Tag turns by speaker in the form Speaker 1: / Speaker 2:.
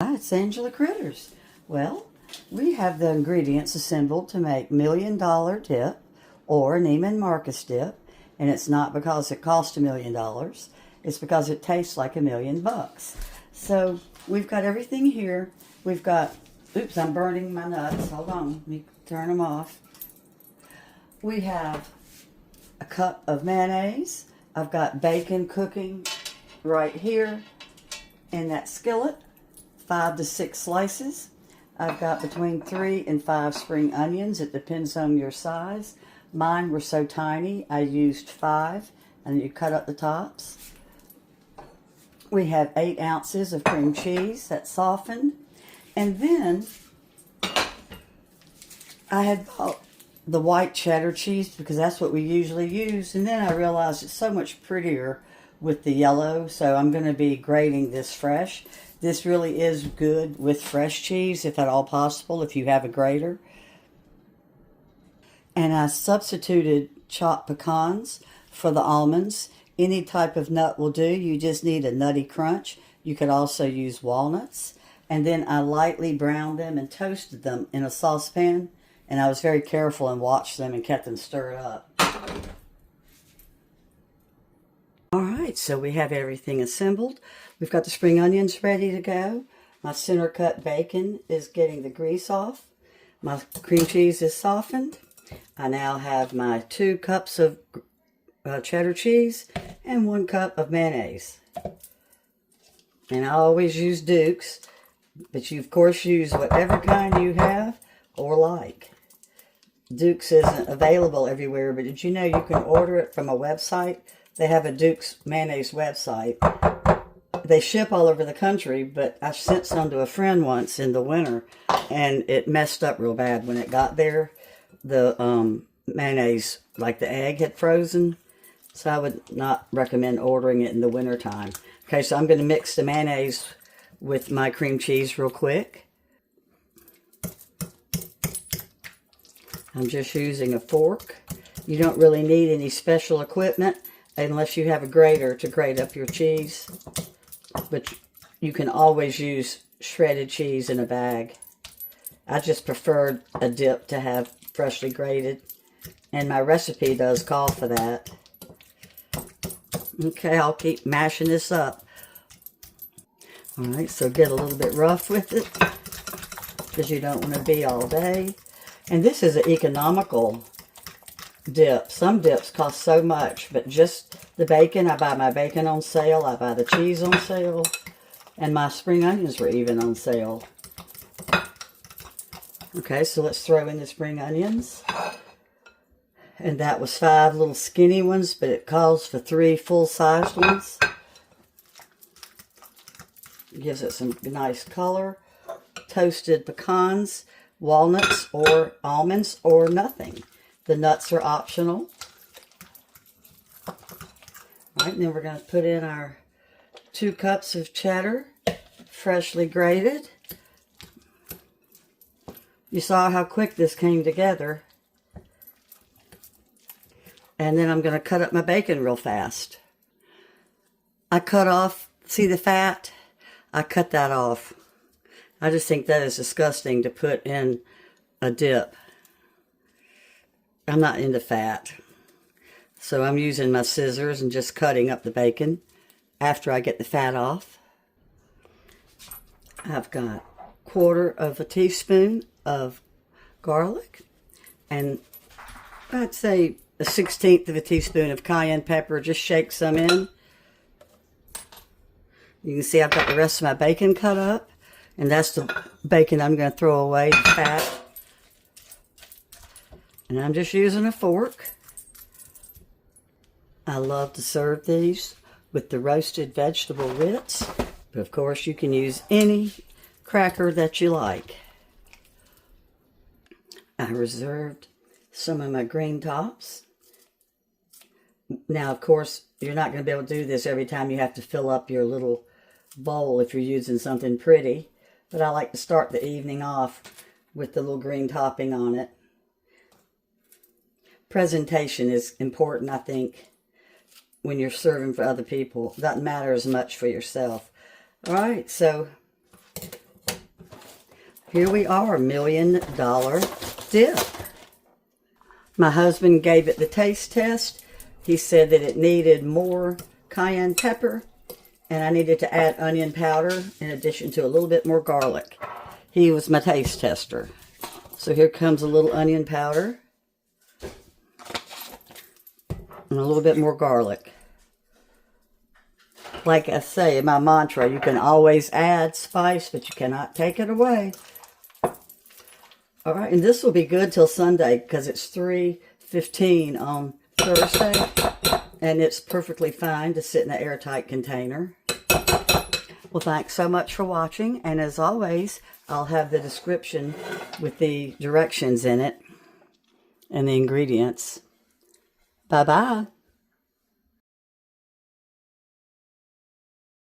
Speaker 1: Hi, it's Angela Critters. Well, we have the ingredients assembled to make $1 Million Dip or Neiman Marcus Dip, and it's not because it cost $1 million. It's because it tastes like $1,000,000. So we've got everything here. We've got, oops, I'm burning my nuts. Hold on, let me turn them off. We have a cup of mayonnaise. I've got bacon cooking right here in that skillet. 5 to 6 slices. I've got between 3 and 5 spring onions. It depends on your size. Mine were so tiny, I used 5, and you cut up the tops. We have 8 ounces of cream cheese that's softened. And then I had bought the white cheddar cheese because that's what we usually use. And then I realized it's so much prettier with the yellow, so I'm going to be grating this fresh. This really is good with fresh cheese, if at all possible, if you have a grater. And I substituted chopped pecans for the almonds. Any type of nut will do. You just need a nutty crunch. You could also use walnuts. And then I lightly browned them and toasted them in a saucepan. And I was very careful and watched them and kept them stirred up. Alright, so we have everything assembled. We've got the spring onions ready to go. My center cut bacon is getting the grease off. My cream cheese is softened. I now have my 2 cups of cheddar cheese and 1 cup of mayonnaise. And I always use Duke's, but you of course use whatever kind you have or like. Duke's isn't available everywhere, but did you know you can order it from a website? They have a Duke's mayonnaise website. They ship all over the country, but I sent some to a friend once in the winter, and it messed up real bad. When it got there, the mayonnaise, like the egg, had frozen, so I would not recommend ordering it in the winter time. Okay, so I'm going to mix the mayonnaise with my cream cheese real quick. I'm just using a fork. You don't really need any special equipment unless you have a grater to grate up your cheese. But you can always use shredded cheese in a bag. I just preferred a dip to have freshly grated. And my recipe does call for that. Okay, I'll keep mashing this up. Alright, so get a little bit rough with it, because you don't want to be all day. And this is an economical dip. Some dips cost so much, but just the bacon, I buy my bacon on sale, I buy the cheese on sale, and my spring onions were even on sale. Okay, so let's throw in the spring onions. And that was 5 little skinny ones, but it calls for 3 full-sized ones. Gives it some nice color. Toasted pecans, walnuts, or almonds, or nothing. The nuts are optional. All right, and then we're going to put in our 2 cups of cheddar, freshly grated. You saw how quick this came together. And then I'm going to cut up my bacon real fast. I cut off, see the fat? I cut that off. I just think that is disgusting to put in a dip. I'm not into fat. So I'm using my scissors and just cutting up the bacon after I get the fat off. I've got 1/4 teaspoon of garlic and I'd say a 1/16 teaspoon of cayenne pepper. Just shake some in. You can see I've got the rest of my bacon cut up, and that's the bacon I'm going to throw away, the fat. And I'm just using a fork. I love to serve these with the roasted vegetable Ritz, but of course you can use any cracker that you like. I reserved some of my green tops. Now, of course, you're not going to be able to do this every time you have to fill up your little bowl if you're using something pretty, but I like to start the evening off with the little green topping on it. Presentation is important, I think, when you're serving for other people. It doesn't matter as much for yourself. All right, so Here we are, $1 million dip. My husband gave it the taste test. He said that it needed more cayenne pepper, and I needed to add onion powder in addition to a little bit more garlic. He was my taste tester. So here comes a little onion powder and a little bit more garlic. Like I say in my mantra, you can always add spice, but you cannot take it away. All right, and this will be good till Sunday because it's 3:15 on Thursday, and it's perfectly fine to sit in an airtight container. Well, thanks so much for watching, and as always, I'll have the description with the directions in it and the ingredients. Bye-bye.